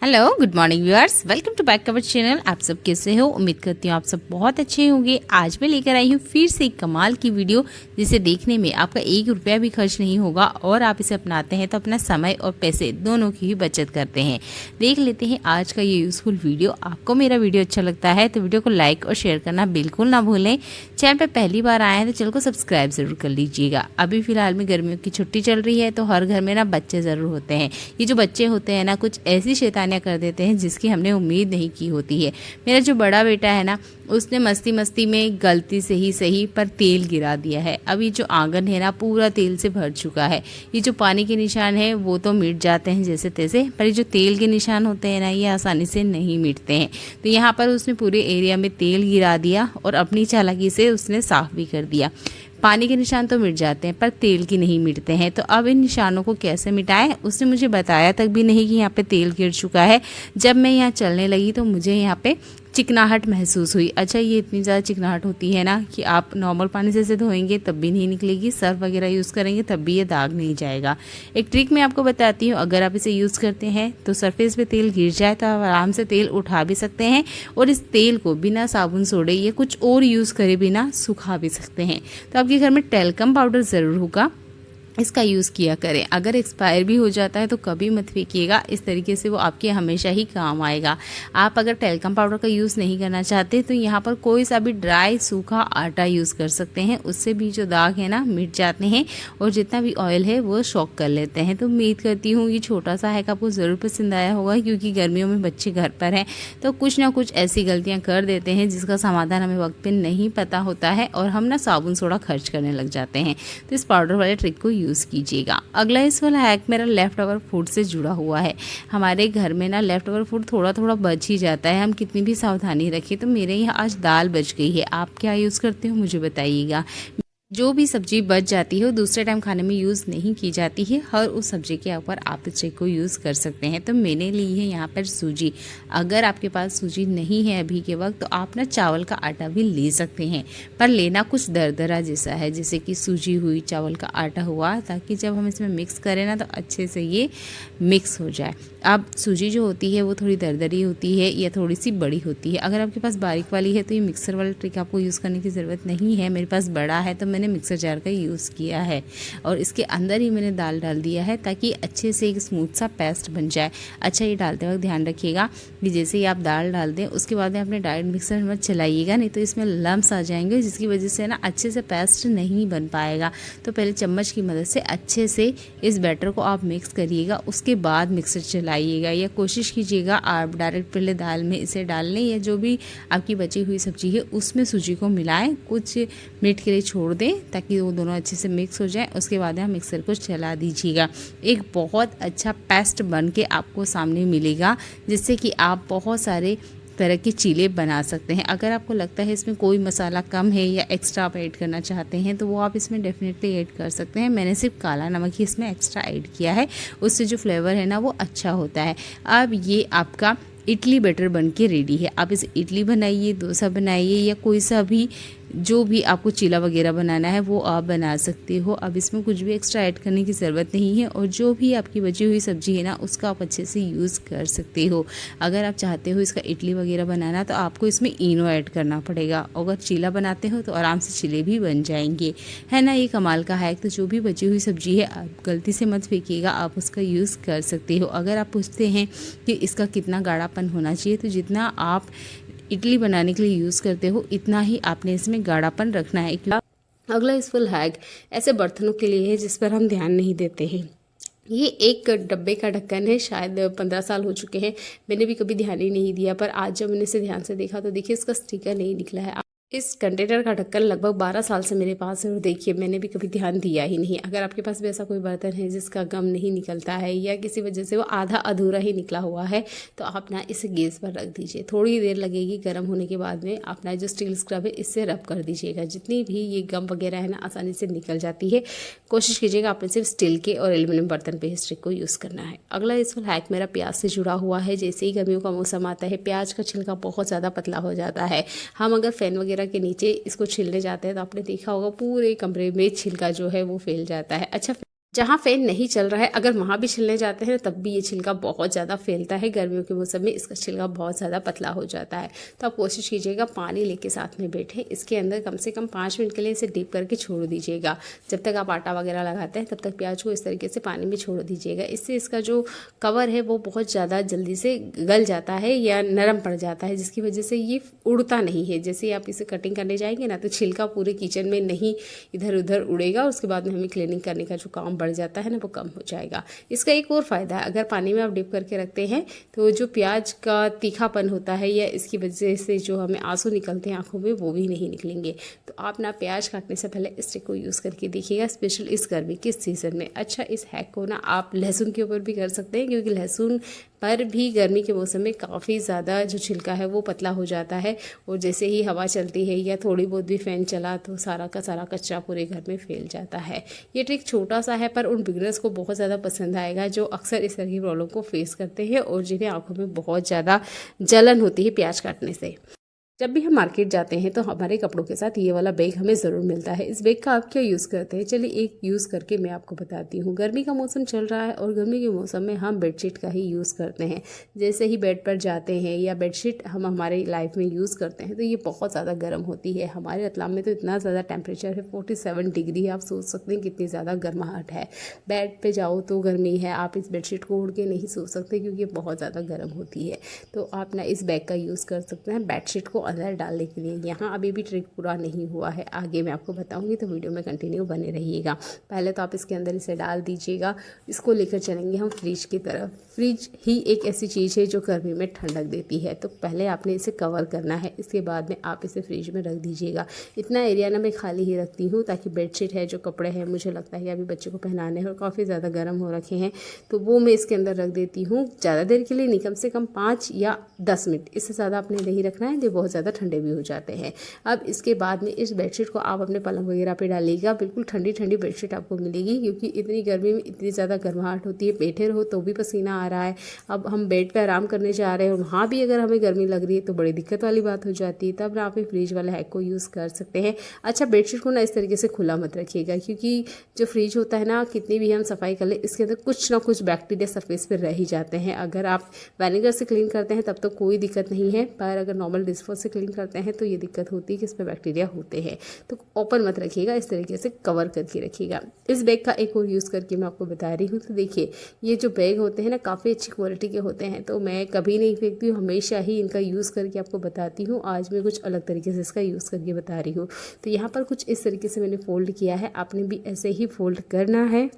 Hello good morning viewers, welcome to back our channel. आप सब कैसे हो? उम्मीद करती हूँ आप सब बहुत अच्छे होंगे। आज मैं लेकर आई हूँ फिर से एक कमाल की वीडियो, जिसे देखने में आपका 1 रुपया भी खर्च नहीं होगा और आप इसे अपनाते हैं तो अपना समय और पैसे दोनों की ही बचत करते हैं। देख लेते हैं आज का ये यूज़फुल वीडियो। आपको मेरा वीडियो अच्छा लगता है तो वीडियो को लाइक और शेयर करना बिल्कुल ना भूलें। चैनल पर पहली बार आए हैं तो चैनल को सब्सक्राइब जरूर कर लीजिएगा। अभी फिलहाल में गर्मियों की छुट्टी चल रही है तो हर घर में ना बच्चे ज़रूर होते हैं। ये जो बच्चे होते हैं ना, कुछ ऐसी शैतानियाँ कर देते हैं जिसकी हमने उम्मीद नहीं की होती है। मेरा जो बड़ा बेटा है ना, उसने मस्ती मस्ती में गलती से ही सही पर तेल गिरा दिया है। अब ये जो आंगन है ना पूरा तेल से भर चुका है। ये जो पानी के निशान है वो तो मिट जाते हैं जैसे तैसे, पर ये जो तेल के निशान होते हैं ना, ये आसानी से नहीं मिटते हैं। तो यहाँ पर उसने पूरे एरिया में तेल गिरा दिया और अपनी चालाकी से उसने साफ भी कर दिया। पानी के निशान तो मिट जाते हैं पर तेल की नहीं मिटते हैं। तो अब इन निशानों को कैसे मिटाएं, उसने मुझे बताया तक भी नहीं कि यहाँ पे तेल गिर चुका है। जब मैं यहाँ चलने लगी तो मुझे यहाँ पे चिकनाहट महसूस हुई। अच्छा, ये इतनी ज़्यादा चिकनाहट होती है ना कि आप नॉर्मल पानी से इसे धोएंगे तब भी नहीं निकलेगी, सर्फ वगैरह यूज़ करेंगे तब भी ये दाग नहीं जाएगा। एक ट्रिक मैं आपको बताती हूँ, अगर आप इसे यूज़ करते हैं तो सरफेस पे तेल गिर जाए तो आप आराम से तेल उठा भी सकते हैं और इस तेल को बिना साबुन सोडे या कुछ और यूज़ करे बिना सुखा भी सकते हैं। तो आपके घर में टेल्कम पाउडर ज़रूर होगा, इसका यूज़ किया करें। अगर एक्सपायर भी हो जाता है तो कभी मत फेंकिएगा, इस तरीके से वो आपके हमेशा ही काम आएगा। आप अगर टेल्कम पाउडर का यूज़ नहीं करना चाहते तो यहाँ पर कोई सा भी ड्राई सूखा आटा यूज़ कर सकते हैं, उससे भी जो दाग है ना मिट जाते हैं और जितना भी ऑयल है वो शॉक कर लेते हैं। तो उम्मीद करती हूँ ये छोटा सा हैक आपको ज़रूर पसंद आया होगा, क्योंकि गर्मियों में बच्चे घर पर हैं तो कुछ ना कुछ ऐसी गलतियाँ कर देते हैं जिसका समाधान हमें वक्त पर नहीं पता होता है और हम ना साबुन सोडा खर्च करने लग जाते हैं। तो इस पाउडर वाले ट्रिक को यूज़ कीजिएगा। अगला इस वाला हैक मेरा लेफ्ट ओवर फूड से जुड़ा हुआ है। हमारे घर में ना लेफ्ट ओवर फूड थोड़ा थोड़ा बच ही जाता है, हम कितनी भी सावधानी रखें। तो मेरे यहाँ आज दाल बच गई है। आप क्या यूज़ करते हो मुझे बताइएगा। जो भी सब्जी बच जाती है वो दूसरे टाइम खाने में यूज़ नहीं की जाती है, हर उस सब्जी के ऊपर आप इस ट्रिक को यूज़ कर सकते हैं। तो मैंने ली है यहाँ पर सूजी। अगर आपके पास सूजी नहीं है अभी के वक्त तो आप ना चावल का आटा भी ले सकते हैं, पर लेना कुछ दरदरा जैसा है, जैसे कि सूजी हुई, चावल का आटा हुआ, ताकि जब हम इसमें मिक्स करें ना तो अच्छे से ये मिक्स हो जाए। अब सूजी जो होती है वो थोड़ी दरदरी होती है या थोड़ी सी बड़ी होती है। अगर आपके पास बारीक वाली है तो ये मिक्सर वाला ट्रिक आपको यूज़ करने की ज़रूरत नहीं है। मेरे पास बड़ा है तो मैंने मिक्सर जार का यूज़ किया है और इसके अंदर ही मैंने दाल डाल दिया है ताकि अच्छे से एक स्मूथ सा पेस्ट बन जाए। अच्छा, ये डालते वक्त ध्यान रखिएगा कि जैसे ही आप दाल डाल दें उसके बाद में अपने डायरेक्ट मिक्सर मत चलाइएगा, नहीं तो इसमें लम्स आ जाएंगे जिसकी वजह से ना अच्छे से पेस्ट नहीं बन पाएगा। तो पहले चम्मच की मदद से अच्छे से इस बैटर को आप मिक्स करिएगा, उसके बाद मिक्सर चलाइएगा। या कोशिश कीजिएगा आप डायरेक्ट पहले दाल में इसे डाल लें या जो भी आपकी बची हुई सब्जी है उसमें सूजी को मिलाएं, कुछ मिनट के लिए छोड़ दें ताकि वो दोनों अच्छे से मिक्स हो जाए। उसके बाद आप मिक्सर को चला दीजिएगा। एक बहुत अच्छा पेस्ट बन के आपको सामने मिलेगा, जिससे कि आप बहुत सारे तरह के चीले बना सकते हैं। अगर आपको लगता है इसमें कोई मसाला कम है या एक्स्ट्रा आप ऐड करना चाहते हैं तो वो आप इसमें डेफिनेटली ऐड कर सकते हैं। मैंने सिर्फ काला नमक ही इसमें एक्स्ट्रा ऐड किया है, उससे जो फ्लेवर है ना वो अच्छा होता है। अब ये आपका इडली बैटर बन के रेडी है। आप इसे इडली बनाइए, डोसा बनाइए या कोई सा भी जो भी आपको चीला वगैरह बनाना है वो आप बना सकते हो। अब इसमें कुछ भी एक्स्ट्रा ऐड करने की ज़रूरत नहीं है और जो भी आपकी बची हुई सब्ज़ी है ना उसका आप अच्छे से यूज़ कर सकते हो। अगर आप चाहते हो इसका इडली वगैरह बनाना तो आपको इसमें इनो ऐड करना पड़ेगा। अगर चीला बनाते हो तो आराम से चीले भी बन जाएंगे, है ना। ये कमाल का है। तो जो भी बची हुई सब्ज़ी है आप गलती से मत फेंकिएगा, आप उसका यूज़ कर सकते हो। अगर आप पूछते हैं कि इसका कितना गाढ़ापन होना चाहिए, तो जितना आप इडली बनाने के लिए यूज़ करते हो इतना ही आपने इसमें गाढ़ापन रखना है। अगला इस फुल हैक ऐसे बर्तनों के लिए है जिस पर हम ध्यान नहीं देते हैं। ये एक डब्बे का ढक्कन है, शायद 15 साल हो चुके हैं, मैंने भी कभी ध्यान ही नहीं दिया, पर आज जब मैंने इसे ध्यान से देखा तो देखिए इसका स्टिकर नहीं निकला है। इस कंटेनर का ढक्कन लगभग 12 साल से मेरे पास है और देखिए मैंने भी कभी ध्यान दिया ही नहीं। अगर आपके पास भी ऐसा कोई बर्तन है जिसका गम नहीं निकलता है या किसी वजह से वो आधा अधूरा ही निकला हुआ है तो आप ना इसे गैस पर रख दीजिए। थोड़ी देर लगेगी, गर्म होने के बाद में अपना जो स्टील स्क्रब है इससे रब कर दीजिएगा। जितनी भी ये गम वगैरह है ना आसानी से निकल जाती है। कोशिश कीजिएगा आपने सिर्फ स्टील के और एल्युमिनियम बर्तन पे इस ट्रिक को यूज़ करना है। अगला इस हैक मेरा प्याज से जुड़ा हुआ है। जैसे ही गर्मियों का मौसम आता है प्याज का छिलका बहुत ज़्यादा पतला हो जाता है। हम अगर फैन वगैरह के नीचे इसको छीलने जाते हैं तो आपने देखा होगा पूरे कमरे में छिलका जो है वो फैल जाता है। अच्छा, जहाँ फ़ैन नहीं चल रहा है, अगर वहाँ भी छिलने जाते हैं तब भी ये छिलका बहुत ज़्यादा फैलता है। गर्मियों के मौसम में इसका छिलका बहुत ज़्यादा पतला हो जाता है। तो आप कोशिश कीजिएगा पानी लेके साथ में बैठें, इसके अंदर कम से कम 5 मिनट के लिए इसे डीप करके छोड़ दीजिएगा। जब तक आप आटा वगैरह लगाते हैं तब तक प्याज को इस तरीके से पानी में छोड़ दीजिएगा। इससे इसका जो कवर है वो बहुत ज़्यादा जल्दी से गल जाता है या नरम पड़ जाता है, जिसकी वजह से ये उड़ता नहीं है। जैसे आप इसे कटिंग करने जाएंगे ना तो छिलका पूरे किचन में नहीं इधर उधर उड़ेगा, उसके बाद में हमें क्लीनिंग करने का जो काम बढ़ जाता है ना वो कम हो जाएगा। इसका एक और फ़ायदा है, अगर पानी में आप डिप करके रखते हैं तो जो प्याज का तीखापन होता है या इसकी वजह से जो हमें आंसू निकलते हैं आंखों में वो भी नहीं निकलेंगे। तो आप ना प्याज काटने से पहले इस ट्रिक को यूज़ करके देखिएगा, स्पेशल इस गर्मी के सीज़न में। अच्छा, इस हैक को ना आप लहसुन के ऊपर भी कर सकते हैं, क्योंकि लहसुन पर भी गर्मी के मौसम में काफ़ी ज़्यादा जो छिलका है वो पतला हो जाता है, और जैसे ही हवा चलती है या थोड़ी बहुत भी फ़ैन चला तो सारा का सारा कचरा पूरे घर में फैल जाता है। ये ट्रिक छोटा सा है पर उन बिगनर्स को बहुत ज़्यादा पसंद आएगा जो अक्सर इस तरह की प्रॉब्लम को फेस करते हैं और जिन्हें आंखों में बहुत ज़्यादा जलन होती है प्याज काटने से। जब भी हम मार्केट जाते हैं तो हमारे कपड़ों के साथ ये वाला बैग हमें ज़रूर मिलता है। इस बैग का आप क्या यूज़ करते हैं, चलिए एक यूज़ करके मैं आपको बताती हूँ। गर्मी का मौसम चल रहा है और गर्मी के मौसम में हम बेडशीट का ही यूज़ करते हैं। जैसे ही बेड पर जाते हैं या बेडशीट हम हमारी लाइफ में यूज़ करते हैं तो ये बहुत ज़्यादा गर्म होती है। हमारे रतलाम में तो इतना ज़्यादा टेम्परेचर है, 47 डिग्री है। आप सोच सकते हैं कितनी ज़्यादा गर्माहट है। बेड पर जाओ तो गर्मी है, आप इस बेडशीट को ओढ़ के नहीं सो सकते क्योंकि ये बहुत ज़्यादा गर्म होती है। तो आप ना इस बैग का यूज़ कर सकते हैं बेडशीट को अंदर डालने के लिए। यहाँ अभी भी ट्रिक पूरा नहीं हुआ है, आगे मैं आपको बताऊंगी, तो वीडियो में कंटिन्यू बने रहिएगा। पहले तो आप इसके अंदर इसे डाल दीजिएगा। इसको लेकर चलेंगे हम फ्रिज की तरफ। फ्रिज ही एक ऐसी चीज़ है जो गर्मी में ठंडक देती है, तो पहले आपने इसे कवर करना है, इसके बाद में आप इसे फ्रिज में रख दीजिएगा। इतना एरिया ना मैं खाली ही रखती हूँ ताकि बेडशीट है, जो कपड़े हैं, मुझे लगता है कि अभी बच्चे को पहनाने हैं और काफ़ी ज़्यादा गर्म हो रखे हैं, तो वो मैं इसके अंदर रख देती हूँ। ज़्यादा देर के लिए नहीं, कम से कम 5 या 10 मिनट, इससे ज़्यादा आपने नहीं रखना है, ये बहुत ज़्यादा ठंडे भी हो जाते हैं। अब इसके बाद में इस बेडशीट को आप अपने पलंग वगैरह पे डालिएगा। बिल्कुल ठंडी ठंडी बेडशीट आपको मिलेगी, क्योंकि इतनी गर्मी में इतनी ज़्यादा गर्माहट होती है, बैठे रहो तो भी पसीना आ रहा है। अब हम बेड पे आराम करने जा रहे हैं और वहाँ भी अगर हमें गर्मी लग रही है तो बड़ी दिक्कत वाली बात हो जाती है। तब ना आप फ्रिज वाला हैक को यूज़ कर सकते हैं। अच्छा, बेडशीट को ना इस तरीके से खुला मत रखिएगा, क्योंकि जो फ्रिज होता है ना, कितनी भी हम सफाई कर ले इसके अंदर कुछ ना कुछ बैक्टीरिया सरफेस पर रह ही जाते हैं। अगर आप विनेगर से क्लीन करते हैं तब तो कोई दिक्कत नहीं है, पर अगर नॉर्मल डिशवॉश से क्लीन करते हैं तो ये दिक्कत होती है कि इसमें बैक्टीरिया होते हैं। तो ओपन मत रखिएगा, इस तरीके से कवर करके रखिएगा। इस बैग का एक और यूज़ करके मैं आपको बता रही हूँ। तो देखिए, ये जो बैग होते हैं ना काफ़ी अच्छी क्वालिटी के होते हैं, तो मैं कभी नहीं फेंकती हूँ, हमेशा ही इनका यूज़ करके आपको बताती हूँ। आज मैं कुछ अलग तरीके से इसका यूज़ करके बता रही हूँ। तो यहाँ पर कुछ इस तरीके से मैंने फोल्ड किया है, आपने भी ऐसे ही फोल्ड करना है।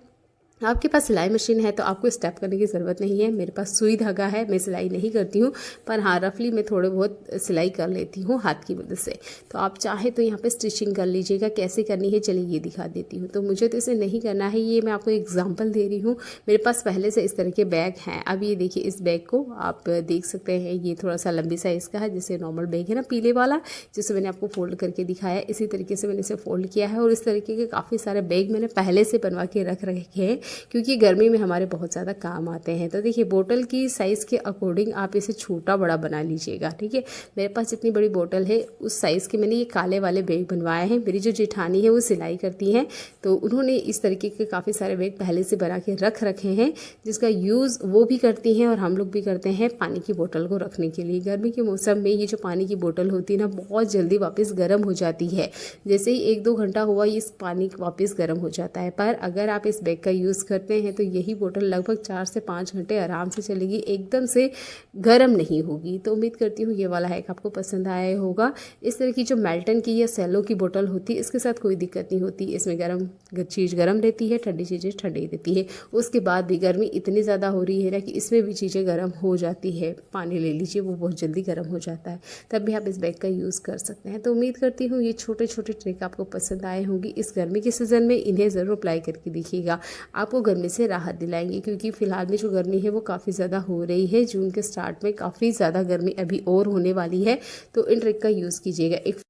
आपके पास सिलाई मशीन है तो आपको स्टेप करने की ज़रूरत नहीं है। मेरे पास सुई धागा है, मैं सिलाई नहीं करती हूँ, पर हाँ रफली मैं थोड़े बहुत सिलाई कर लेती हूँ हाथ की मदद से। तो आप चाहे तो यहाँ पे स्टिचिंग कर लीजिएगा। कैसे करनी है चलिए ये दिखा देती हूँ। तो मुझे तो इसे नहीं करना है, ये मैं आपको एग्जाम्पल दे रही हूँ। मेरे पास पहले से इस तरह के बैग हैं। अब ये देखिए, इस बैग को आप देख सकते हैं, ये थोड़ा सा लंबी साइज़ का है, जैसे नॉर्मल बैग है ना पीले वाला, जिसे मैंने आपको फोल्ड करके दिखाया, इसी तरीके से मैंने इसे फोल्ड किया है। और इस तरीके के काफ़ी सारे बैग मैंने पहले से बनवा के रख रखे हैं, क्योंकि गर्मी में हमारे बहुत ज़्यादा काम आते हैं। तो देखिए, बोतल की साइज़ के अकॉर्डिंग आप इसे छोटा बड़ा बना लीजिएगा, ठीक है। मेरे पास जितनी बड़ी बोतल है उस साइज़ के मैंने ये काले वाले बैग बनवाए हैं। मेरी जो जेठानी है वो सिलाई करती हैं, तो उन्होंने इस तरीके के काफ़ी सारे बैग पहले से बना के रख रखे हैं, जिसका यूज़ वो भी करती हैं और हम लोग भी करते हैं पानी की बोतल को रखने के लिए। गर्मी के मौसम में ये जो पानी की बोतल होती है ना, बहुत जल्दी वापस गर्म हो जाती है। जैसे ही 1-2 घंटा हुआ इस पानी वापस गर्म हो जाता है। पर अगर आप इस बैग का यूज़ करते हैं तो यही बोतल लगभग 4 से 5 घंटे आराम से चलेगी, एकदम से गर्म नहीं होगी। तो उम्मीद करती हूँ ये वाला हैक आपको पसंद आया होगा। इस तरह की जो मेल्टन की या सेलो की बोतल होती है, इसके साथ कोई दिक्कत नहीं होती। इसमें गर्म चीज़ गर्म रहती है, ठंडी चीज़ें ठंडी देती है। उसके बाद भी गर्मी इतनी ज़्यादा हो रही है ना कि इसमें भी चीज़ें गर्म हो जाती है। पानी ले लीजिए, वो बहुत जल्दी गर्म हो जाता है, तब भी आप इस बैग का यूज़ कर सकते हैं। तो उम्मीद करती हूँ ये छोटे छोटे ट्रिक आपको पसंद आए होंगी। इस गर्मी के सीज़न में इन्हें ज़रूर अप्लाई करके देखिएगा, आपको गर्मी से राहत दिलाएंगे। क्योंकि फिलहाल में जो गर्मी है वो काफ़ी ज़्यादा हो रही है। जून के स्टार्ट में काफ़ी ज़्यादा गर्मी अभी और होने वाली है, तो इन ट्रिक का यूज़ कीजिएगा। एक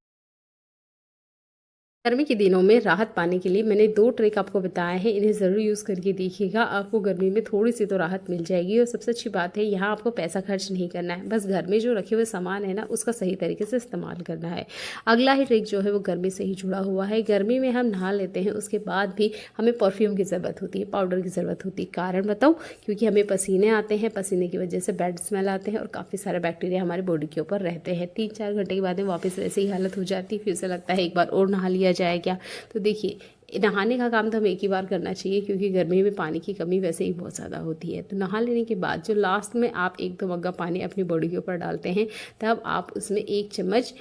गर्मी के दिनों में राहत पाने के लिए मैंने 2 ट्रिक आपको बताए हैं, इन्हें ज़रूर यूज़ करके देखिएगा। आपको गर्मी में थोड़ी सी तो राहत मिल जाएगी। और सबसे अच्छी बात है, यहाँ आपको पैसा खर्च नहीं करना है, बस घर में जो रखे हुए सामान है ना उसका सही तरीके से इस्तेमाल करना है। अगला ही ट्रिक जो है वो गर्मी से ही जुड़ा हुआ है। गर्मी में हम नहा लेते हैं, उसके बाद भी हमें परफ्यूम की ज़रूरत होती है, पाउडर की ज़रूरत होती है। कारण बताऊँ? क्योंकि हमें पसीने आते हैं, पसीने की वजह से बैड स्मेल आते हैं और काफ़ी सारे बैक्टीरिया हमारे बॉडी के ऊपर रहते हैं। 3-4 घंटे के बाद में वापस वैसे ही हालत हो जाती है, फिर से लगता है एक बार और नहा लिया जाए क्या। तो देखिए, नहाने का काम तो हमें एक ही बार करना चाहिए, क्योंकि गर्मी में पानी की कमी वैसे ही बहुत ज़्यादा होती है। तो नहा लेने के बाद जो लास्ट में आप 1-2 मग्गा पानी अपनी बॉडी के ऊपर डालते हैं, तब आप उसमें 1 चम्मच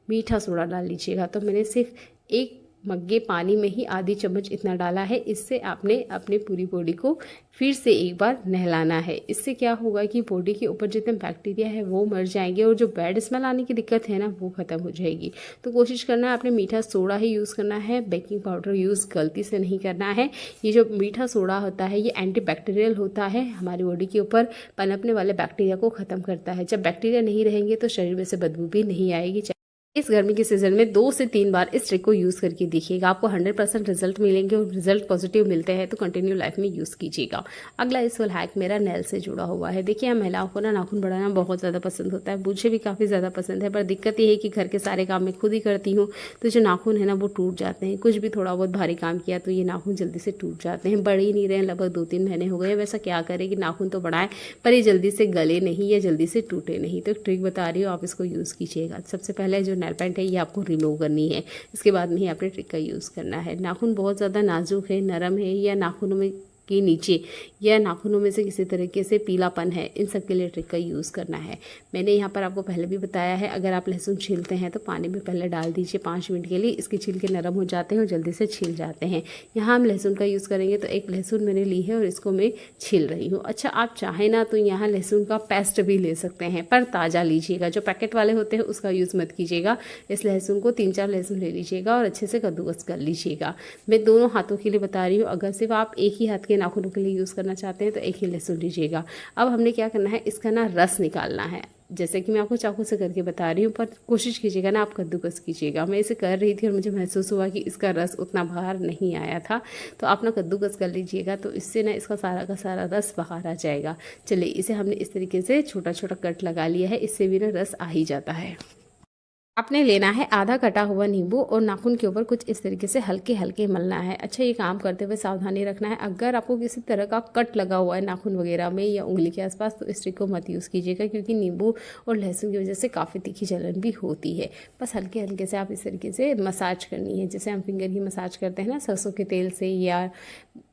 मीठा सोडा डाल लीजिएगा। तो मैंने सिर्फ 1 मग्गे पानी में ही आधी चम्मच इतना डाला है। इससे आपने अपनी पूरी बॉडी को फिर से एक बार नहलाना है। इससे क्या होगा कि बॉडी के ऊपर जितने बैक्टीरिया है वो मर जाएंगे और जो बैड स्मेल आने की दिक्कत है ना वो ख़त्म हो जाएगी। तो कोशिश करना है आपने मीठा सोडा ही यूज़ करना है, बेकिंग पाउडर यूज़ गलती से नहीं करना है। ये जो मीठा सोडा होता है ये एंटीबैक्टीरियल होता है, हमारी बॉडी के ऊपर पनपने वाले बैक्टीरिया को ख़त्म करता है। जब बैक्टीरिया नहीं रहेंगे तो शरीर में से बदबू भी नहीं आएगी। इस गर्मी के सीजन में 2 से 3 बार इस ट्रिक को यूज़ करके देखिएगा, आपको 100% रिजल्ट मिलेंगे और रिजल्ट पॉजिटिव मिलते हैं तो कंटिन्यू लाइफ में यूज़ कीजिएगा। अगला इस वाला हैक मेरा नेल से जुड़ा हुआ है। देखिए, हम महिलाओं को ना नाखून बढ़ाना बहुत ज़्यादा पसंद होता है, मुझे भी काफ़ी ज़्यादा पसंद है, पर दिक्कत ये है कि घर के सारे काम मैं खुद ही करती हूँ, तो जो नाखून है ना वो टूट जाते हैं। कुछ भी थोड़ा बहुत भारी काम किया तो ये नाखून जल्दी से टूट जाते हैं, बढ़ ही नहीं रहे हैं। लगभग 2-3 महीने हो गए। वैसा क्या करें कि नाखून तो बढ़ाएं पर ये जल्दी से गले नहीं या जल्दी से टूटे नहीं। तो एक ट्रिक बता रही हूँ, आप इसको यूज़ कीजिएगा। सबसे पहले जो नेल पेंट है ये आपको रिमूव करनी है, इसके बाद में ही आपने ट्रिक का यूज़ करना है। नाखून बहुत ज़्यादा नाजुक है, नरम है, या नाखूनों में के नीचे या नाखूनों में से किसी तरीके से पीलापन है, इन सब के लिए ट्रिक का यूज़ करना है। मैंने यहाँ पर आपको पहले भी बताया है, अगर आप लहसुन छीलते हैं तो पानी में पहले डाल दीजिए 5 मिनट के लिए, इसके छिलके नरम हो जाते हैं और जल्दी से छिल जाते हैं। यहाँ हम लहसुन का यूज़ करेंगे, तो 1 लहसुन मैंने ली है और इसको मैं छील रही हूँ। अच्छा, आप चाहें ना तो यहाँ लहसुन का पेस्ट भी ले सकते हैं, पर ताज़ा लीजिएगा, जो पैकेट वाले होते हैं उसका यूज़ मत कीजिएगा। इस लहसुन को 3-4 लहसुन ले लीजिएगा और अच्छे से कद्दूकस कर लीजिएगा। मैं दोनों हाथों के लिए बता रही हूँ, अगर सिर्फ आप एक ही हाथ के नाखूनों के लिए यूज़ करना चाहते हैं तो 1 ही लहसुन लीजिएगा। अब हमने क्या करना है, इसका ना रस निकालना है, जैसे कि मैं आपको चाकू से करके बता रही हूँ, पर कोशिश कीजिएगा ना आप कद्दूकस कीजिएगा। मैं इसे कर रही थी और मुझे महसूस हुआ कि इसका रस उतना बाहर नहीं आया था, तो आप ना कद्दूकस कर लीजिएगा, तो इससे ना इसका सारा का सारा रस बाहर आ जाएगा। चलिए, इसे हमने इस तरीके से छोटा छोटा कट लगा लिया है, इससे भी ना रस आ ही जाता है। आपने लेना है आधा कटा हुआ नींबू और नाखून के ऊपर कुछ इस तरीके से हल्के हल्के मलना है। अच्छा, ये काम करते हुए सावधानी रखना है, अगर आपको किसी तरह का कट लगा हुआ है नाखून वगैरह में या उंगली के आसपास, तो इस ट्रिक को मत यूज़ कीजिएगा, क्योंकि नींबू और लहसुन की वजह से काफ़ी तीखी जलन भी होती है। बस हल्के हल्के से आप इस तरीके से मसाज करनी है, जैसे हम फिंगर की मसाज करते हैं ना सरसों के तेल से या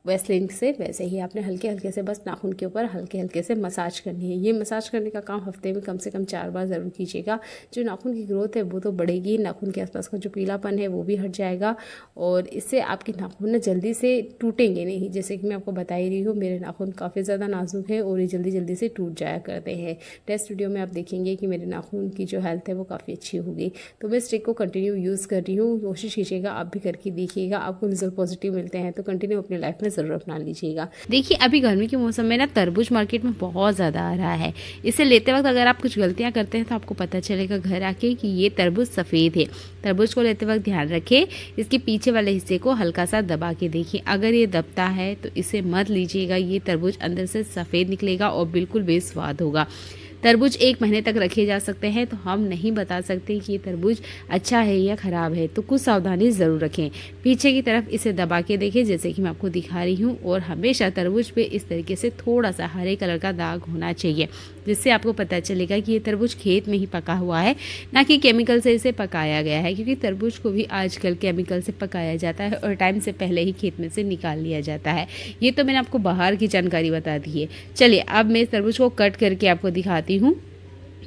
वैसलीन से, वैसे ही आपने हल्के हल्के से बस नाखून के ऊपर हल्के हल्के से मसाज करनी है। ये मसाज करने का काम हफ्ते में कम से कम 4 बार ज़रूर कीजिएगा। जो नाखून की ग्रोथ है वो तो बढ़ेगी, नाखून के आसपास का जो पीलापन है वो भी हट जाएगा और इससे आपके नाखून ना जल्दी से टूटेंगे नहीं। जैसे कि मैं आपको बता ही रही हूँ, मेरे नाखून काफ़ी ज़्यादा नाजुक है और ये जल्दी जल्दी से टूट जाया करते हैं। नेक्स्ट वीडियो में आप देखेंगे कि मेरे नाखून की जो हेल्थ है वो काफ़ी अच्छी होगी। तो मैं इस ट्रिक को कंटिन्यू यूज़ कर रही हूँ, कोशिश कीजिएगा आप भी करके देखिएगा, आपको रिजल्ट पॉजिटिव मिलते हैं तो कंटिन्यू अपनी लाइफ में ज़रूर अपना लीजिएगा। देखिए, अभी गर्मी के मौसम में ना तरबूज मार्केट में बहुत ज़्यादा आ रहा है। इसे लेते वक्त अगर आप कुछ गलतियां करते हैं तो आपको पता चलेगा घर आके कि ये तरबूज सफ़ेद है। तरबूज को लेते वक्त ध्यान रखें, इसके पीछे वाले हिस्से को हल्का सा दबा के देखिए, अगर ये दबता है तो इसे मत लीजिएगा। ये तरबूज अंदर से सफ़ेद निकलेगा और बिल्कुल बेस्वाद होगा। तरबूज 1 महीने तक रखे जा सकते हैं, तो हम नहीं बता सकते कि ये तरबूज अच्छा है या ख़राब है, तो कुछ सावधानी ज़रूर रखें। पीछे की तरफ इसे दबा के देखें, जैसे कि मैं आपको दिखा रही हूँ, और हमेशा तरबूज पे इस तरीके से थोड़ा सा हरे कलर का दाग होना चाहिए, जिससे आपको पता चलेगा कि ये तरबूज खेत में ही पका हुआ है, ना कि केमिकल से इसे पकाया गया है, क्योंकि तरबूज को भी आजकल केमिकल से पकाया जाता है और टाइम से पहले ही खेत में से निकाल लिया जाता है। ये तो मैंने आपको बाहर की जानकारी बता दी है। चलिए, अब मैं इस तरबूज को कट करके आपको दिखाती हूँ।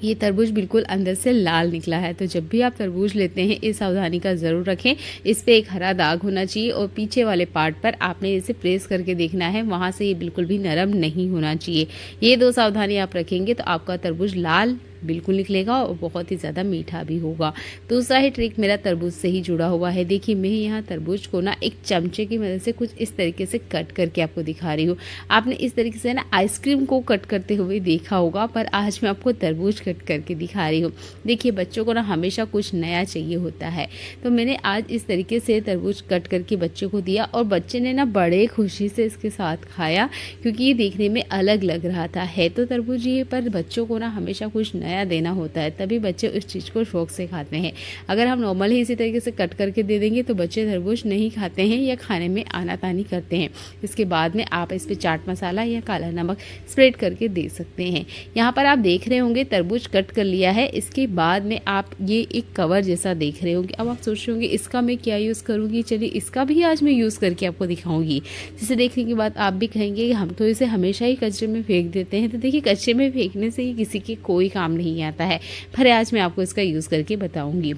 ये तरबूज बिल्कुल अंदर से लाल निकला है, तो जब भी आप तरबूज लेते हैं इस सावधानी का ज़रूर रखें। इस पे एक हरा दाग होना चाहिए और पीछे वाले पार्ट पर आपने इसे प्रेस करके देखना है, वहाँ से ये बिल्कुल भी नरम नहीं होना चाहिए। ये 2 सावधानी आप रखेंगे तो आपका तरबूज लाल बिल्कुल निकलेगा और बहुत ही ज़्यादा मीठा भी होगा। दूसरा ही ट्रिक मेरा तरबूज से ही जुड़ा हुआ है। देखिए मैं यहाँ तरबूज को ना एक चमचे की मदद से कुछ इस तरीके से कट करके आपको दिखा रही हूँ। आपने इस तरीके से ना आइसक्रीम को कट करते हुए देखा होगा, पर आज मैं आपको तरबूज कट करके दिखा रही हूँ। देखिए बच्चों को ना हमेशा कुछ नया चाहिए होता है, तो मैंने आज इस तरीके से तरबूज कट करके बच्चों को दिया और बच्चे ने ना बड़े खुशी से इसके साथ खाया, क्योंकि ये देखने में अलग लग रहा था। है तो तरबूज ये, पर बच्चों को ना हमेशा कुछ नया देना होता है, तभी बच्चे उस चीज़ को शौक से खाते हैं। अगर हम नॉर्मल ही इसी तरीके से कट करके दे देंगे तो बच्चे तरबूज नहीं खाते हैं या खाने में आनाकानी करते हैं। इसके बाद में आप इस पर चाट मसाला या काला नमक स्प्रेड करके दे सकते हैं। यहाँ पर आप देख रहे होंगे तरबूज कट कर लिया है। इसके बाद में आप ये एक कवर जैसा देख रहे होंगे। अब आप सोच रहे होंगे इसका मैं क्या यूज़ करूँगी। चलिए इसका भी आज मैं यूज़ करके आपको दिखाऊंगी, जिसे देखने के बाद आप भी कहेंगे कि हम तो इसे हमेशा ही कचरे में फेंक देते हैं। तो देखिए कचरे में फेंकने से ही किसी के कोई काम नहीं आता है, पर आज मैं आपको इसका यूज़ करके बताऊंगी।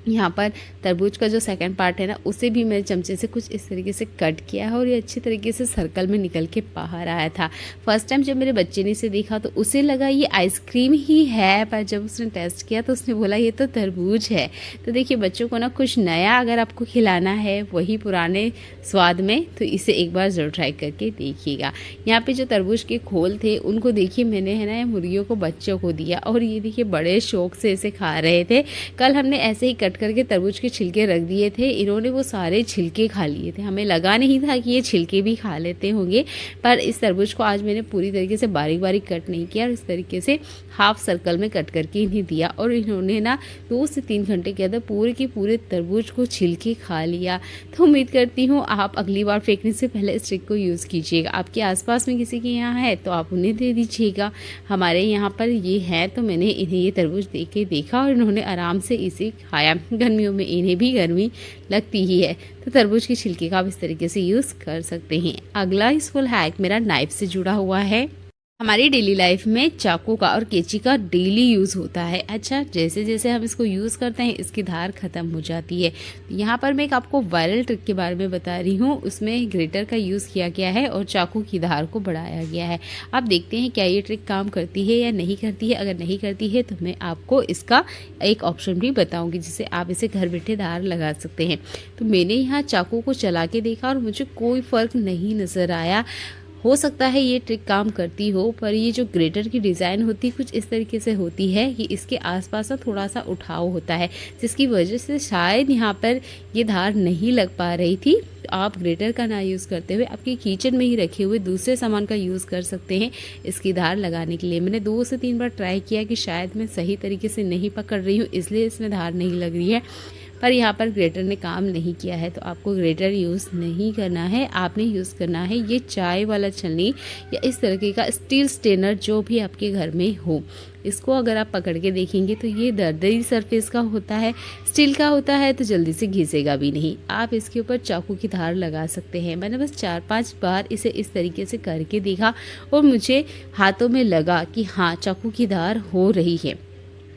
यहाँ पर तरबूज का जो सेकंड पार्ट है ना, उसे भी मैंने चमचे से कुछ इस तरीके से कट किया है और ये अच्छी तरीके से सर्कल में निकल के बाहर आया था। फर्स्ट टाइम जब मेरे बच्चे ने इसे देखा तो उसे लगा ये आइसक्रीम ही है, पर जब उसने टेस्ट किया तो उसने बोला ये तो तरबूज है। तो देखिए बच्चों को ना कुछ नया अगर आपको खिलाना है वही पुराने स्वाद में, तो इसे एक बार ज़रूर ट्राई करके देखिएगा। यहाँ पे जो तरबूज के खोल थे उनको देखिए मैंने है ना मुर्गियों को बच्चों को दिया और ये देखिए बड़े शौक से इसे खा रहे थे। कल हमने ऐसे ही करके तरबूज के छिलके रख दिए थे, इन्होंने वो सारे छिलके खा लिए थे। हमें लगा नहीं था कि ये छिलके भी खा लेते होंगे, पर इस तरबूज को आज मैंने पूरी तरीके से बारीक बारीक कट नहीं किया और इस तरीके से हाफ सर्कल में कट करके इन्हें दिया और इन्होंने ना 2 से 3 घंटे के अंदर पूरे के पूरे तरबूज को छिलके खा लिया। तो उम्मीद करती हूँ आप अगली बार फेंकने से पहले इस ट्रिक को यूज़ कीजिएगा। आपके आसपास में किसी के यहाँ है तो आप उन्हें दे दीजिएगा। हमारे यहाँ पर ये है तो मैंने इन्हें ये तरबूज दे के देखा और इन्होंने आराम से इसे खाया। गर्मियों में इन्हें भी गर्मी लगती ही है, तो तरबूज के छिलके का आप इस तरीके से यूज़ कर सकते हैं। अगला यूज़फुल हैक मेरा नाइफ से जुड़ा हुआ है। हमारी डेली लाइफ में चाकू का और कैंची का डेली यूज़ होता है। अच्छा, जैसे जैसे हम इसको यूज़ करते हैं इसकी धार ख़त्म हो जाती है। यहाँ पर मैं एक आपको वायरल ट्रिक के बारे में बता रही हूँ। उसमें ग्रेटर का यूज़ किया गया है और चाकू की धार को बढ़ाया गया है। आप देखते हैं क्या ये ट्रिक काम करती है या नहीं करती है। अगर नहीं करती है तो मैं आपको इसका एक ऑप्शन भी बताऊँगी जिससे आप इसे घर बैठे धार लगा सकते हैं। तो मैंने यहाँ चाकू को चला के देखा और मुझे कोई फ़र्क नहीं नज़र आया। हो सकता है ये ट्रिक काम करती हो, पर ये जो ग्रेटर की डिज़ाइन होती है कुछ इस तरीके से होती है कि इसके आसपास ना थोड़ा सा उठाव होता है, जिसकी वजह से शायद यहाँ पर ये धार नहीं लग पा रही थी। तो आप ग्रेटर का ना यूज़ करते हुए आपके किचन में ही रखे हुए दूसरे सामान का यूज़ कर सकते हैं इसकी धार लगाने के लिए। मैंने 2 से 3 बार ट्राई किया कि शायद मैं सही तरीके से नहीं पकड़ रही हूँ इसलिए इसमें धार नहीं लग रही है, पर यहाँ पर ग्रेटर ने काम नहीं किया है। तो आपको ग्रेटर यूज़ नहीं करना है, आपने यूज़ करना है ये चाय वाला छलनी या इस तरीके का स्टील स्ट्रेनर जो भी आपके घर में हो। इसको अगर आप पकड़ के देखेंगे तो ये दरदरी सरफेस का होता है, स्टील का होता है, तो जल्दी से घिसेगा भी नहीं। आप इसके ऊपर चाकू की धार लगा सकते हैं। मैंने बस 4-5 बार इसे इस तरीके से करके देखा और मुझे हाथों में लगा कि हाँ चाकू की धार हो रही है।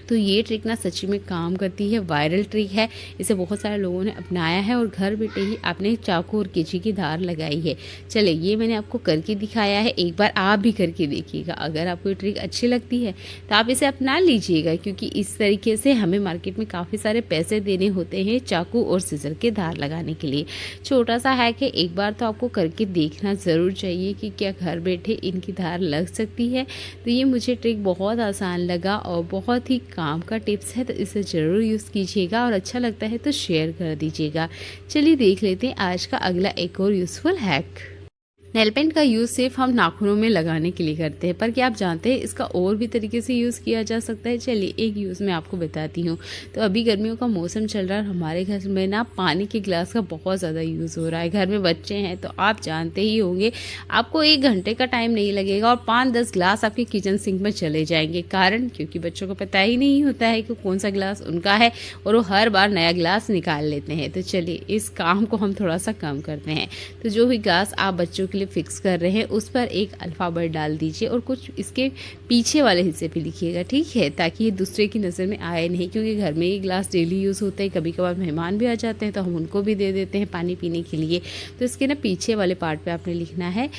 तो ये ट्रिक ना सच्ची में काम करती है, वायरल ट्रिक है। इसे बहुत सारे लोगों ने अपनाया है और घर बैठे ही आपने चाकू और कैंची की धार लगाई है। चले ये मैंने आपको करके दिखाया है, एक बार आप भी करके देखिएगा। अगर आपको ये ट्रिक अच्छी लगती है तो आप इसे अपना लीजिएगा, क्योंकि इस तरीके से हमें मार्केट में काफ़ी सारे पैसे देने होते हैं चाकू और सिजर के धार लगाने के लिए। छोटा सा हैक है, एक बार तो आपको करके देखना ज़रूर चाहिए कि क्या घर बैठे इनकी धार लग सकती है। तो ये मुझे ट्रिक बहुत आसान लगा और बहुत ही काम का टिप्स है, तो इसे ज़रूर यूज़ कीजिएगा और अच्छा लगता है तो शेयर कर दीजिएगा। चलिए देख लेते हैं आज का अगला एक और यूज़फुल हैक। नेल पेंट का यूज़ सिर्फ हम नाखूनों में लगाने के लिए करते हैं, पर क्या आप जानते हैं इसका और भी तरीके से यूज़ किया जा सकता है। चलिए एक यूज़ मैं आपको बताती हूँ। तो अभी गर्मियों का मौसम चल रहा है और हमारे घर में ना पानी के गिलास का बहुत ज़्यादा यूज़ हो रहा है। घर में बच्चे हैं तो आप जानते ही होंगे, आपको 1 घंटे का टाइम नहीं लगेगा और 5-10 गिलास आपके किचन सिंक में चले जाएंगे। कारण क्योंकि बच्चों को पता ही नहीं होता है कि कौन सा गिलास उनका है और वो हर बार नया गिलास निकाल लेते हैं। तो चलिए इस काम को हम थोड़ा सा कम करते हैं। तो जो भी गिलास आप बच्चों के लिए फिक्स कर रहे हैं उस पर एक अल्फ़ाबेट डाल दीजिए और कुछ इसके पीछे वाले हिस्से पे लिखिएगा, ठीक है, ताकि ये दूसरे की नज़र में आए नहीं। क्योंकि घर में ये गिलास डेली यूज़ होते हैं, कभी कभार मेहमान भी आ जाते हैं तो हम उनको भी दे देते हैं पानी पीने के लिए। तो इसके ना पीछे वाले पार्ट पे आपने लिखना है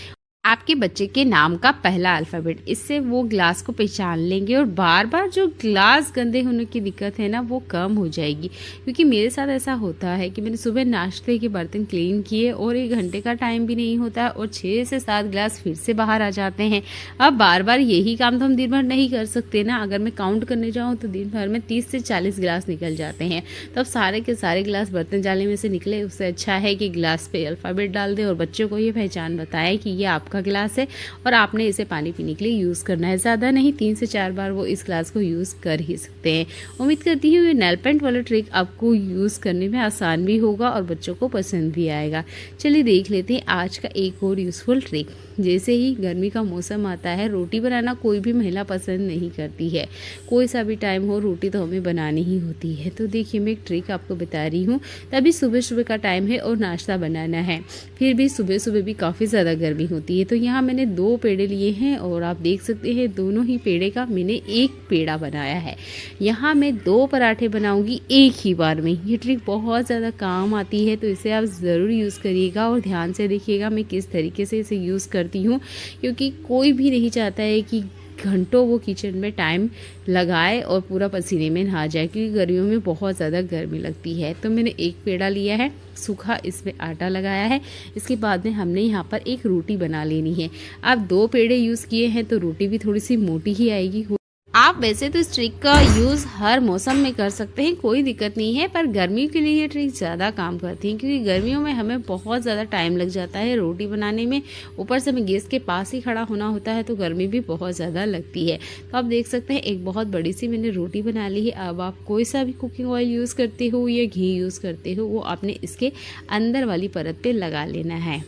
आपके बच्चे के नाम का पहला अल्फ़ाबेट, इससे वो ग्लास को पहचान लेंगे और बार बार जो ग्लास गंदे होने की दिक्कत है ना वो कम हो जाएगी। क्योंकि मेरे साथ ऐसा होता है कि मैंने सुबह नाश्ते के बर्तन क्लीन किए और 1 घंटे का टाइम भी नहीं होता है और 6 से 7 ग्लास फिर से बाहर आ जाते हैं। अब बार बार यही काम तो हम दिन भर नहीं कर सकते ना। अगर मैं काउंट करने जाऊँ तो दिन भर में 30 से 40 गिलास निकल जाते हैं। तब सारे के सारे गिलास बर्तन जाले में से निकले, उससे अच्छा है कि गिलास पे अल्फ़ाबेट डाल दें और बच्चों को ये पहचान बताएं कि ये आपका गिलास है और आपने इसे पानी पीने के लिए यूज़ करना है। ज़्यादा नहीं, 3 से 4 बार वो इस ग्लास को यूज़ कर ही सकते हैं। उम्मीद करती हूँ ये नेल पेंट वाला ट्रिक आपको यूज़ करने में आसान भी होगा और बच्चों को पसंद भी आएगा। चलिए देख लेते हैं आज का एक और यूज़फुल ट्रिक। जैसे ही गर्मी का मौसम आता है, रोटी बनाना कोई भी महिला पसंद नहीं करती है। कोई सा भी टाइम हो, रोटी तो हमें बनानी ही होती है। तो देखिए मैं एक ट्रिक आपको बता रही हूँ। तभी सुबह सुबह का टाइम है और नाश्ता बनाना है, फिर भी सुबह सुबह भी काफ़ी ज़्यादा गर्मी होती है। तो यहाँ मैंने 2 पेड़े लिए हैं और आप देख सकते हैं दोनों ही पेड़े का मैंने 1 पेड़ा बनाया है। यहाँ मैं 2 पराठे बनाऊंगी एक ही बार में। ये ट्रिक बहुत ज़्यादा काम आती है, तो इसे आप ज़रूर यूज़ करिएगा और ध्यान से देखिएगा मैं किस तरीके से इसे यूज़ करती हूँ। क्योंकि कोई भी नहीं चाहता है कि घंटों वो किचन में टाइम लगाए और पूरा पसीने में नहा जाए, क्योंकि गर्मियों में बहुत ज़्यादा गर्मी लगती है। तो मैंने 1 पेड़ा लिया है, सूखा इसमें आटा लगाया है। इसके बाद में हमने यहाँ पर एक रोटी बना लेनी है। आप 2 पेड़े यूज़ किए हैं तो रोटी भी थोड़ी सी मोटी ही आएगी। आप वैसे तो इस ट्रिक का यूज़ हर मौसम में कर सकते हैं, कोई दिक्कत नहीं है, पर गर्मियों के लिए ये ट्रिक ज़्यादा काम करती है क्योंकि गर्मियों में हमें बहुत ज़्यादा टाइम लग जाता है रोटी बनाने में। ऊपर से हमें गैस के पास ही खड़ा होना होता है तो गर्मी भी बहुत ज़्यादा लगती है। तो आप देख सकते हैं एक बहुत बड़ी सी मैंने रोटी बना ली है। अब आप कोई सा भी कुकिंग ऑयल यूज़ करते हो या घी यूज़ करते हो, वो आपने इसके अंदर वाली परत पर लगा लेना है।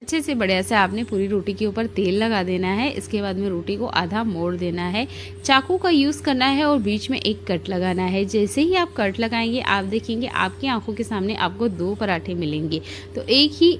अच्छे से बढ़िया से आपने पूरी रोटी के ऊपर तेल लगा देना है। इसके बाद में रोटी को आधा मोड़ देना है, चाकू का यूज़ करना है और बीच में एक कट लगाना है। जैसे ही आप कट लगाएंगे आप देखेंगे आपकी आंखों के सामने आपको 2 पराठे मिलेंगे। तो एक ही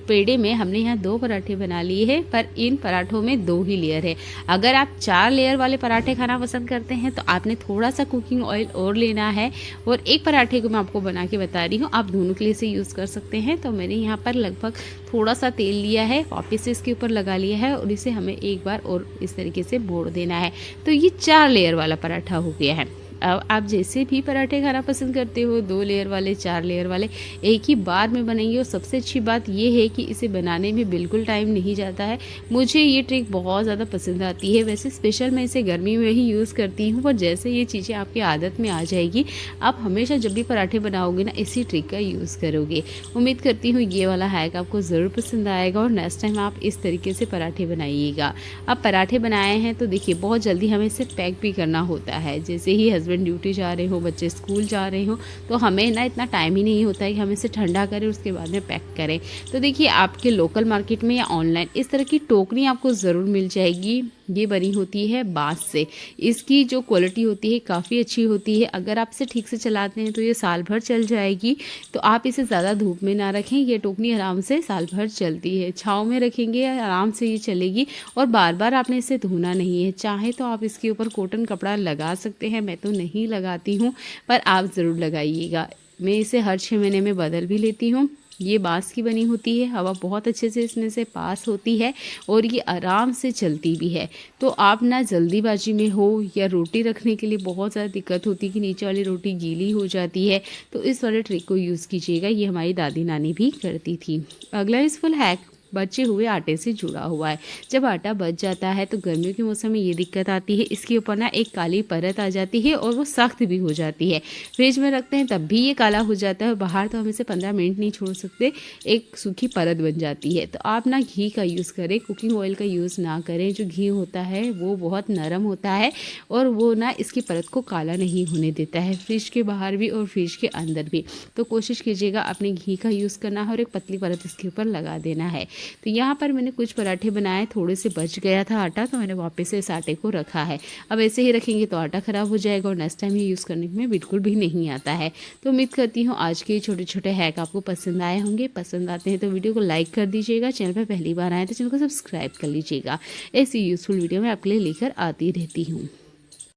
पेड़े में हमने यहाँ 2 पराठे बना लिए हैं, पर इन पराठों में 2 ही लेयर है। अगर आप 4 लेयर वाले पराठे खाना पसंद करते हैं तो आपने थोड़ा सा कुकिंग ऑयल और लेना है। और एक पराठे को मैं आपको बना के बता रही हूँ, आप दोनों के लिए इसे यूज़ कर सकते हैं। तो मैंने यहाँ पर लगभग थोड़ा सा तेल लिया है, वापस से इसके ऊपर लगा लिया है और इसे हमें एक बार और इस तरीके से मोड़ देना है। तो ये 4 लेयर वाला पराठा हो गया है। अब आप जैसे भी पराठे खाना पसंद करते हो, 2 लेयर वाले, 4 लेयर वाले, एक ही बार में बनाइए। और सबसे अच्छी बात ये है कि इसे बनाने में बिल्कुल टाइम नहीं जाता है। मुझे ये ट्रिक बहुत ज़्यादा पसंद आती है। वैसे स्पेशल मैं इसे गर्मी में ही यूज़ करती हूँ, पर जैसे ये चीज़ें आपकी आदत में आ जाएगी, आप हमेशा जब भी पराठे बनाओगे ना इसी ट्रिक का यूज़ करोगे। उम्मीद करती हूँ ये वाला हैक आपको ज़रूर पसंद आएगा और नेक्स्ट टाइम आप इस तरीके से पराठे बनाइएगा। अब पराठे बनाए हैं तो देखिए बहुत जल्दी हमें इसे पैक भी करना होता है। जैसे ही हस्बैंड ड्यूटी जा रहे हो, बच्चे स्कूल जा रहे हो, तो हमें ना इतना टाइम ही नहीं होता है कि हम इसे ठंडा करें उसके बाद में पैक करें। तो देखिए आपके लोकल मार्केट में या ऑनलाइन इस तरह की टोकरी आपको ज़रूर मिल जाएगी। ये बनी होती है बांस से। इसकी जो क्वालिटी होती है काफ़ी अच्छी होती है। अगर आप इसे ठीक से चलाते हैं तो ये साल भर चल जाएगी। तो आप इसे ज़्यादा धूप में ना रखें, ये टोकरी आराम से साल भर चलती है। छाँव में रखेंगे आराम से ये चलेगी और बार बार आपने इसे धोना नहीं है। चाहे तो आप इसके ऊपर कॉटन कपड़ा लगा सकते हैं, मैं तो नहीं लगाती हूँ, पर आप ज़रूर लगाइएगा। मैं इसे हर 6 महीने में बदल भी लेती हूँ। ये बांस की बनी होती है, हवा बहुत अच्छे से इसमें से पास होती है और ये आराम से चलती भी है। तो आप ना जल्दीबाजी में हो या रोटी रखने के लिए बहुत ज़्यादा दिक्कत होती है कि नीचे वाली रोटी गीली हो जाती है, तो इस वाले ट्रिक को यूज़ कीजिएगा। ये हमारी दादी नानी भी करती थी। अगला यूज़फुल हैक बचे हुए आटे से जुड़ा हुआ है। जब आटा बच जाता है तो गर्मियों के मौसम में ये दिक्कत आती है, इसके ऊपर ना एक काली परत आ जाती है और वो सख्त भी हो जाती है। फ्रिज में रखते हैं तब भी ये काला हो जाता है और बाहर तो हम इसे 15 मिनट नहीं छोड़ सकते, एक सूखी परत बन जाती है। तो आप ना घी का यूज़ करें, कुकिंग ऑयल का यूज़ ना करें। जो घी होता है वो बहुत नरम होता है और वो ना इसकी परत को काला नहीं होने देता है, फ्रिज के बाहर भी और फ्रिज के अंदर भी। तो कोशिश कीजिएगा अपने घी का यूज़ करना है और एक पतली परत इसके ऊपर लगा देना है। तो यहाँ पर मैंने कुछ पराठे बनाए, थोड़े से बच गया था आटा, तो मैंने वापस से इस आटे को रखा है। अब ऐसे ही रखेंगे तो आटा ख़राब हो जाएगा और नेक्स्ट टाइम ये यूज़ करने में बिल्कुल भी नहीं आता है। तो उम्मीद करती हूँ आज के छोटे छोटे हैक आपको पसंद आए होंगे। पसंद आते हैं तो वीडियो को लाइक कर दीजिएगा। चैनल पर पहली बार आए तो चैनल को सब्सक्राइब कर लीजिएगा। ऐसी यूज़फुल वीडियो मैं आपके लिए लेकर आती रहती हूँ।